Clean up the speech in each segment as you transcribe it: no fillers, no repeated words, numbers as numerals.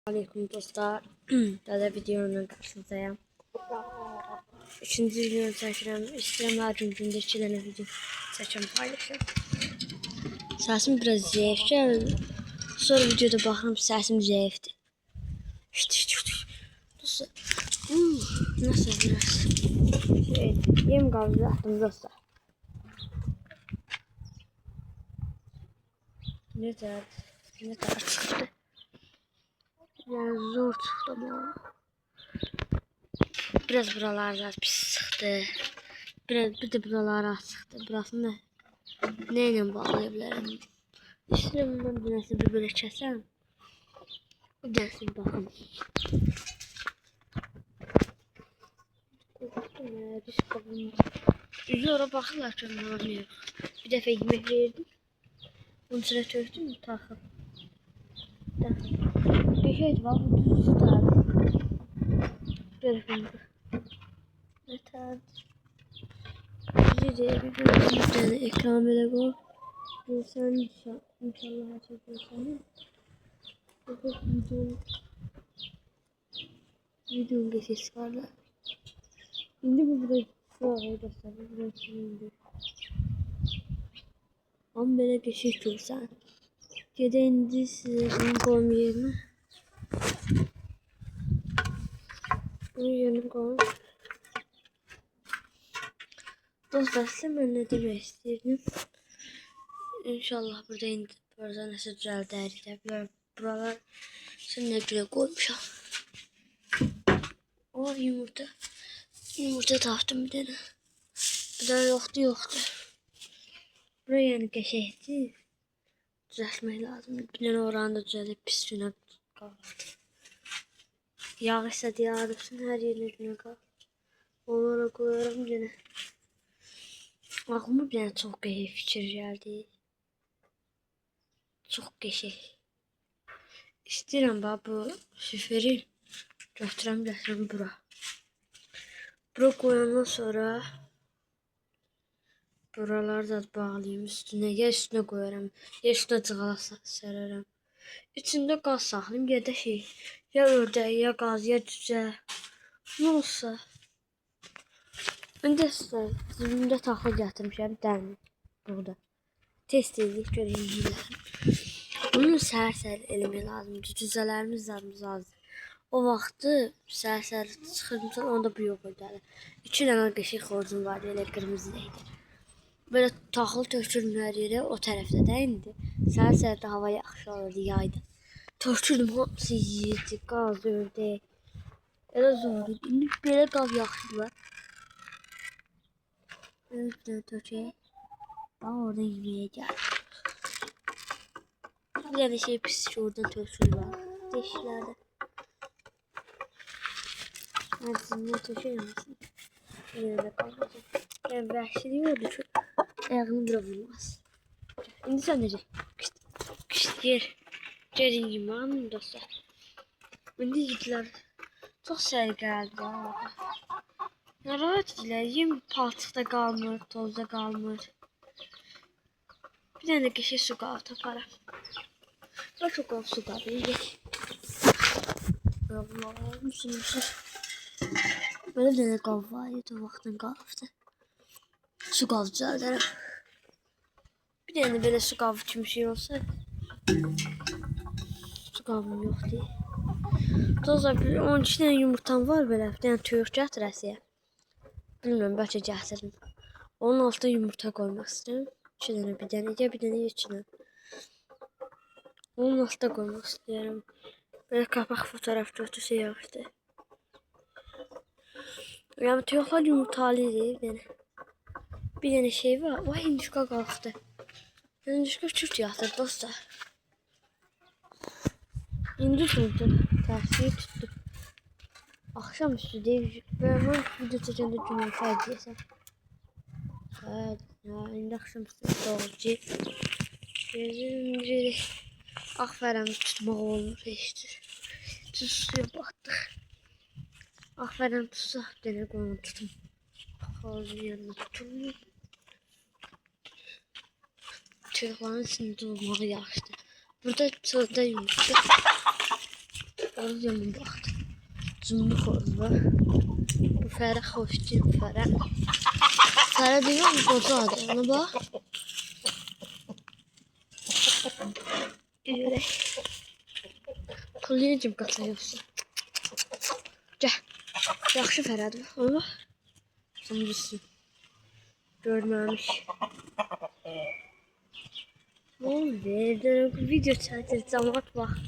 Aleyküm dostlar. Daha videonun karşınızdayım. Üçüncü videonu çəkirəm. İstəyirəm hər gün gündə 2 dənə video çəkəm, paylaşım. Səsim biraz zəif gəldi. Sonra videoda baxıram, səsim zəifdir. Dostlar. Nasıl biraz? Yem qaldı atdım dostlar. Ne kadar çıktı. Yani zor çıktı ama. Biraz buralarda pis sıxdı. Bir de buralara sıxdı. Burasını neyle bağlayabilirim? İstəyirəm mən bir nəsə belə kəsəm. O gəlsin baxın. Diş qabım. Üzü ora baxırlar ki, olmuyor. Bir dəfə yemək verdim. Bunun içine tökdüm, taxıl. Bir şey var, bu düz tutardı. Görün bu. Yeter. Bir tane ekran böyle koy. Sen inşallah açabilirsin. Bu videonun geçişi varlar. Şimdi bu burayı şuraya göstereyim. Burayı şimdi. Ama böyle geçiş görsen. Gede indi size bunu koyayım yerine. Bunu yerine koyayım. Dostlar size ben ne demek istedim. İnşallah burada indi. Burada nasıl düzeldi. Buralar şimdi güle koymuşam. O yumurta. Yumurta taktım bir tane. Bir tane yoktu. Buraya yani geçeydi. Düzeltmek lazım. Bir tane oranda düzeltip pisliğine kaldı. Yağ ise diye ağrısın her yerine kaldı. Onlara koyarım gene. Aklıma bir tane çok geçey fikir geldi. Çok geçey. İstəyirəm bu şiferi götürəm bura. Bura koyandan sonra buraları da bağlayayım üstüne. Ya üstüne koyarım. Ya üstüne cığala sərərəm. İçində qaz saxlayayım ya da ya ördək, ya qaz, ya cücə. Ne olsa. Öndə sizə cibimdə taxıl gətirmişəm dəmir burada. Test edək görək. Bunu səhər eləmək lazımdır. Cüzələrimiz lazımdır. O vaxtı səhər çıxırmışsan onda bu yox idi. 2 dənə qəşəng xorcum vardı, elə qırmızı idi. Böyle taxıl tökürdüm hər yerə, o tərəfdə də indi. Səhər də hava yaxşı olurdu, yaydı. Tökürdüm, hamısı yeyirdi, qaz, ördək. Elə zor idi. İndi belə qaz yaxşılar. Bir dənə tökək. Bax, oradan yeməyə gəlir. Bir dənə şey pis ki, oradan tökürlər. Deşiklərdə. Hədisində tökəyəməsin. Bir dənə qalacaq. Yəni, vəhşiliyi oldu ki, ayağını bura vurmaz. İndi sən necə? Kışt yer. Gelin yeməğim dostlar. İndi yedilər. Çox səri gəldi. Narahat idilər. Yem palçıqda qalmır, tozda qalmır. Bir dənə qəşəng su qabı taparam. Və çox qab su qabı yiyək. Allah'ım. Böyle bir dənə qab var idi, o vaxtdan qalıbdı. Su qabı düzəldərəm. Bir dənə belə su qabı kimi şey olsa. Su qabım yox deyil. Dostlar, 12 dənə yumurtam var belə. Bir dənə tüyük gətirəsiyə. Bilmirəm, bəlkə gətirim. Onun altına yumurta qoymaq istəyirəm. 2 dənə, bir dənə, ya bir dənə, ya 2 dənə. Onun altına qoymaq istəyirəm. Böyle kapak fotoğraf götürsə yaxşıdır. Yani tüyüklər yumurtalıydı. Bir dənə şey var. Vay, hindişka qalxdı. Hindişka kürt yatır dostlar. İndi tutdu. Tərsiyi tutdu. Akşam üstü deyil. Ben video çəkəndə gün olsaydı deyəsən. İndi akşam üstü doğrucu. Gözüm Aferin tutmaq olmur heçdir. Suya batdıq. Aferin tutsaq denə qoyun tutum. Xalzın yanına tutum. Çırıqların içində olmağı yaxşıdır. Burada çöldə yumurta. Xoruz yaman baxdı. Cümlü xoruz var. Bu Fərə xoşçuyum Fərə. Fərə deyir mi qoca adı. Ona bax. Görək. Pullayacım qatlayırsın. Gəl. Yaxşı Fərədir. Ona bax. Samcısın. Görməmiş. Oğlum verdim. Video çəkir. Cəmaət bax.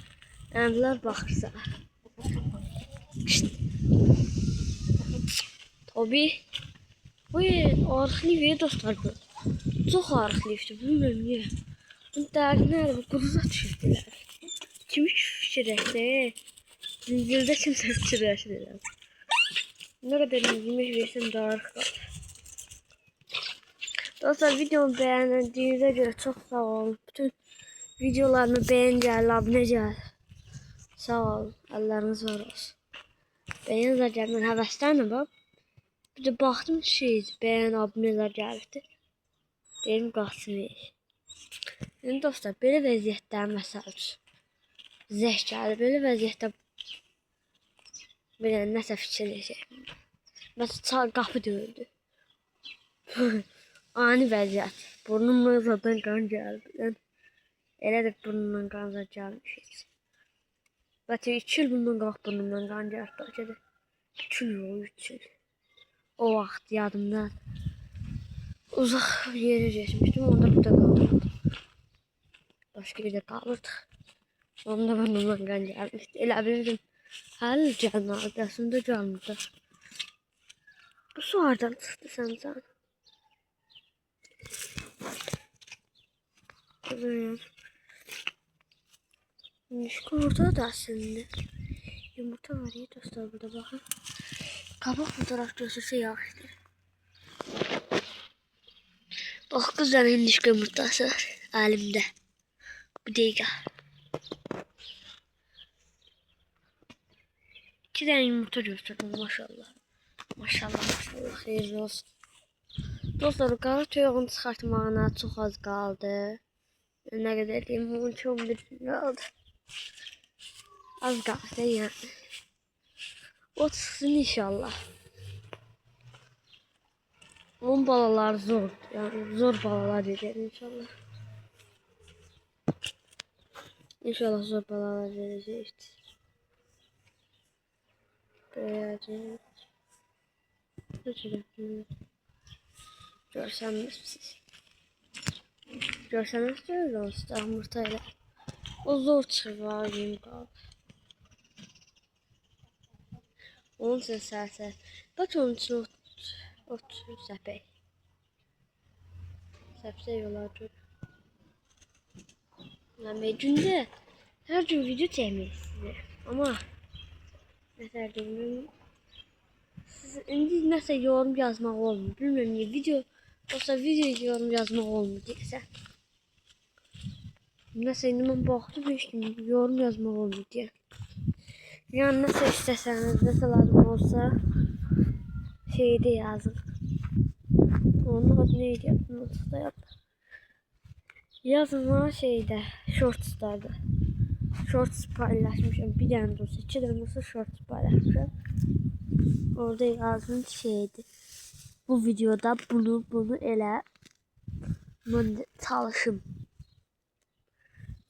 Əmrlər baxırsa. Tabii. Bu arıqlı ver dostlar bu. Çox arıqlı işte. Bilmirəm niyə. Bunun dərdi nədir? Bu quruza düşürdülər. Kimi fikirləşdi? Zincirdə kimsə fikirləşdilər. Ne kadar yemek versem daha arıq qalır. Dostlar videomu beğendiğinize göre çok sağ olun. Bütün videolarımı beğen geldi, abone geldi. Sağ olun. Allah'ınız var olsun. Beğen zaten ben həvəsləndim bak. Bir de baktım beğen aboneler geldi. Dedim qalsın verir. Şimdi dostlar belə vəziyyətdə məsəl üçün zəh gəldi. Belə vəziyyətdə belə nəsə fikirləşəcəm. Mesela qapı döyüldü. Ani vəziyyət. Burnumdan zaten qan gəldi. Yəni, elə də burnumdan qan gəlmiş heç. Zaten 2 il bundan qabaq burnumdan qan gəldi. Bəlkə də 2 il yox, 3 il. O vaxt yadımdan uzaq bir yerə getmişdim. Onda burada qalırdım. Başqa yerdə qalırdıq. Onda burnumdan qan gəlmişdi. Elə bilirdim. Həll gəlməlidir. Əslində gəlmirdi. Bu su hardan çıxdı səncə? Nişko orada da aslında. Yumurta var ya dostlar burada bakın. Kabak fotoğraf gösterse yaxşıdır. Bak kızların nişko yumurtası var elimde. Bu dəqiqə. 2 tane yumurta gösterdim maşallah. Maşallah maşallah xeyirli olsun. Dostlar qara toyuğun çıxartmağına çox az qaldı. Nə qədər deyim 12-11 gün qaldı. Az qaldı yəni. O çıxsın inşallah. Onun balaları zor. Yəni zor balalar verir inşallah. İnşallah zor balalar verəcəkdir. Böyəcək. Görsəniz. Görsəniz öyle olsun. Yumurta ile. O zor çıxır yum qaldı. Onun üçün səhər. Bak onun üçün ot səpək. Səpsək olar dur. Yəni gündə hər gün video çəkmək istəyir. Amma nəsə deyim. İndi nəsə yorum yazmaq olmuyor. Bilmirəm niyə video yorum yazmaq olmuyor deyəsən. Nəsə indi mən baxdım heç kim yorum yazmaq olmuyor deyə. Yəni nəsə istəsəniz, nəsə lazım olsa şeydə yazın. Onun adı neydi? Notuda yap. Yazın ha şeydə, shortslarda. Shorts paylaşmışım. Bir dənə də olsa, 2 dənə olsa shorts paylaşmışım. Orada yazın şeydi. Bu videoda bunu elə mən çalışım.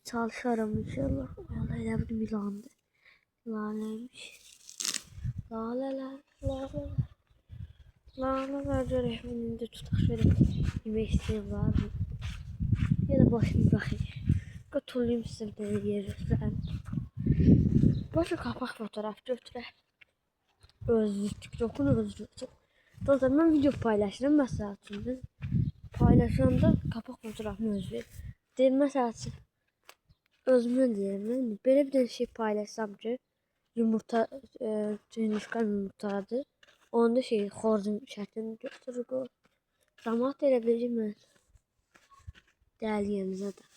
Çalışarım inşallah. Vallahi elə bir Milandı. Laleymiş. Laleler. Laleler görək. Indi tutaq şöyle yemək istəyən var mı? Ya da başını bırakayım. Götüreyim size bir tane yerden. Başka kapak fotoğraf götürək. TikTok'un özlüktür. Dostlar ben video paylaşırım mesela üçün. Paylaşanda kapak fotoğrafını özlüyorum. Deyim mesela üçün. Özümden deyirəm. Belə bir tane şey paylaşsam ki. Yumurta, cündüşkan yumurtadır. Onda xorzun şəklini götürür bu. Cəmaət elə bilir mən. Dəliyəm zaten.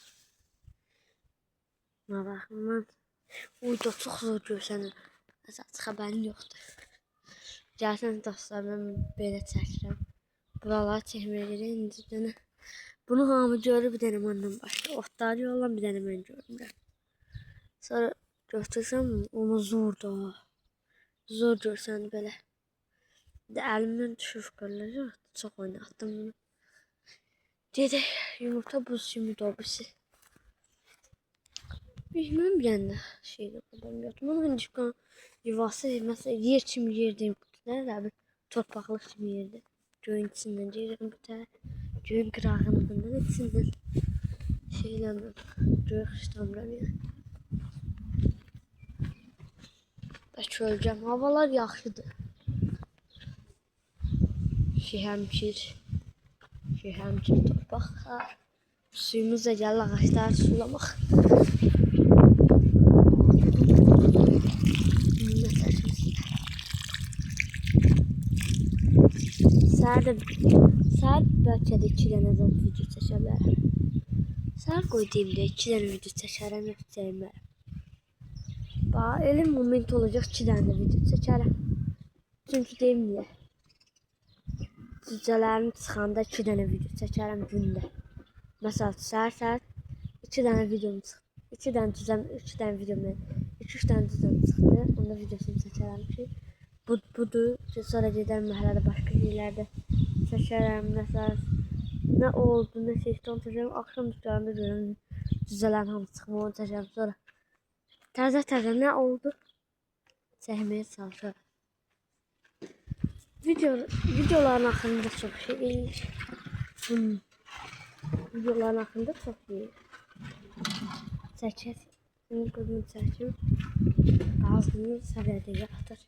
Nə baxım mən. Uyda çox zor görsənir. Əsas xəbərin yoxdur. Gəlsən dostlar mən belə çəkirəm. Buraları çəkməyə gələk indi dənə. Bunu hamı görür bir dənə məndən başqa. Otları olan bir dənə mən görmürəm. Sonra Göstersem ama zor da. Zor görsen böyle. De elimden düşüp kalacak. Çok oynattım bunu. Dedi yumurta buz yumurta obisi. Bilmem yani şeyde adam yatmam. Ben çıkan yuvası mesela yer kimi yerde yumurtalar abi torpaqlıq kimi yerde. Göyün içindən deyirəm bu tər. Göyün qırağından içindən şeylə göy xışlamıram yəni. Bəlkə öləcəm. Havalar yaxşıdır. Şəhəmkir torpaq. Suyumuz da gəlir ağaçlar sulamaq. Səhər bəlkə də 2 dənə video çəkə bilərəm. Səhər qoyduğumda 2 dənə video çəkərəm, yox çəkmərəm. Bax, elə moment olacaq 2 dənə də video çəkərəm. Çünki deyim niyə? Cücələrim çıxanda 2 dənə video çəkərəm gündə. Məsələn, səhər 2 dənə videom çıxdı. 2 dənə cücəm, 2 dənə videom, 2-3 dənə cücəm çıxdı. Onda videosunu çəkərəm ki, budur. Sonra gedərəm məhəllədə başqa yerlərdə çəkərəm. Məsələn, nə oldu, nə seçdi onu çəkərəm. Axşam düzlərində görürəm cücələrin hamısı çıxıb onu çəkərəm. Sonra təzə nə oldu? Çəkməyə çalışıram. Videoların hakkında çok şey. Videoların hakkında çok iyi. Çəkir. Şimdi gözümü çəkim. Ağzını səviyyədə yaxdır.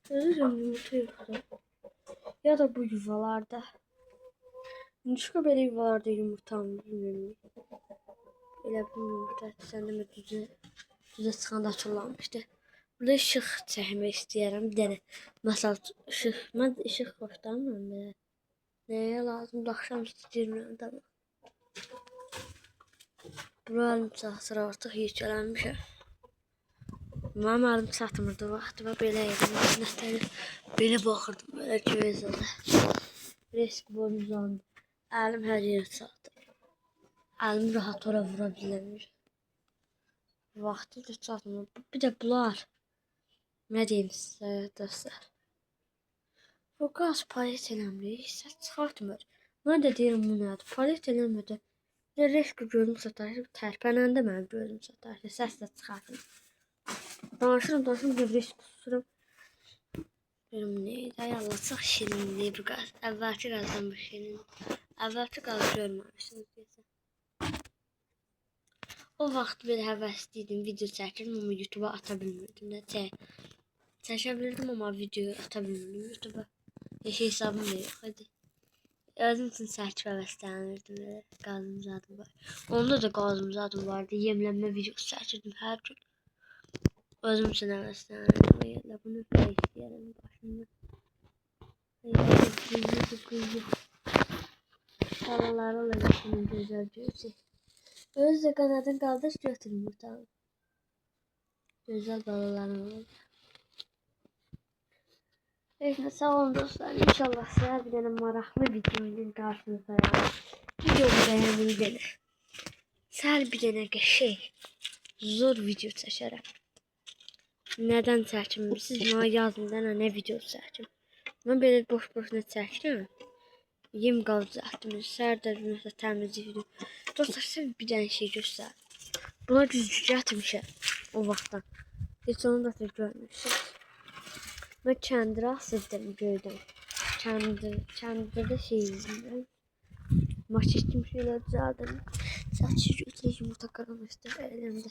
Görürüm yumurta yoxdur. Ya da bu yuvalarda. Nişka belə yuvalarda yumurta bilmiyorum. Elə bir yumurta səndə mi düzə çıxanda açılanmışdı. Burada işıq çəkmək istəyirəm bir dənə. Məsəl işıq, mən işıq xoşlamıram belə. Nəyə lazımdır axşam istəyirəm də. Buranın çatır artıq yekələnmişəm. Mənim əlim çatmırdı vaxtı və belə yedim. Nətəli belə baxırdım belə gözələ. Risk boyum uzandı. Əlim hər yerə çatır. Əlimi rahat ora vura bilmir. Vaxtı da çatmır. Bir də bunlar. Nə deyim sizə dostlar. Bu qaz palet eləmir. Səs çıxartmır. Mən də deyirəm bu nədir? Palet eləmir. Reşki gözüm sataşır. Tərpənəndə mənim gözüm sataşır. Səs də çıxartmır. Danışırım. Bir reşki tuturam. Benim neydi? Ay Allah çox şirinliyi bu qaz. Əvvəlki qazdan bu şirin. Əvvəlki qazı görməmişsiniz deyəsən. O vaxt belə həvəsliydim, video çəkirdim amma YouTube'a ata bilmirdim də. Çəkə bilirdim amma video ata bilmirdim YouTube'a. Heç hesabım da yox idi. Özüm üçün çəkib həvəslənirdim belə. Qazım zadım var. Onda da qazım zadım vardı. Yemlənmə videosu çəkirdim hər gün. Özüm üçün həvəslənirdim. Elə bunu belə istəyirəm başımda. Qıyıq. Şalaları olacaq bunun gözəl gözü. Özde kanadın kaldır götürün yumurtanı. Güzel balalarım oldu. Evet sağ olun dostlar. İnşallah size bir tane maraqlı videonun karşınıza yani. Videomu beğenmeyi bilir. Səhər bir dənə şey zor video çəkərəm. Nədən çəkim? Siz mənə yazın da nə video çəkim. Mən belə boş-boşuna çəkirəm. Yem qalacaqdım. Səhər də məsələn təmizlik video. Dostlar size bir tane şey göster. Buna düzgün atmışım o vaxtdan. Heç onu da görmüşsünüz. Ben kəndiri asırdım göydən. Kəndirdə şey izlədim. Maç etdim şeyler düzəldim. Saçı götürək yumurta qaramışdı əlimdə.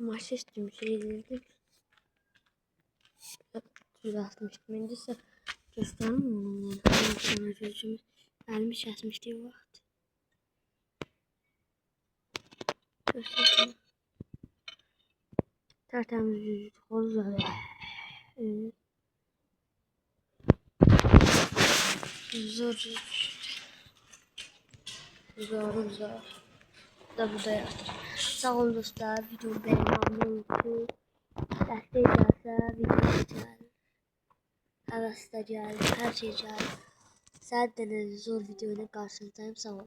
Maç etdim şey izlədim. Düzəltmişdim. İndi isə göstərim onu. Əlimi kəsmişdi o vaxt. Tertemiz yüzük güzel. Zor. Da burada yaptım. Sağ olun dostlar. Videomu beğenmeyi unutmayın. Dəstək gəlsə video çəkərəm. Həvəs də gəlir. Hər şey gəlir. Sənə də zor video ilə qarşınızdayım. Sağ ol.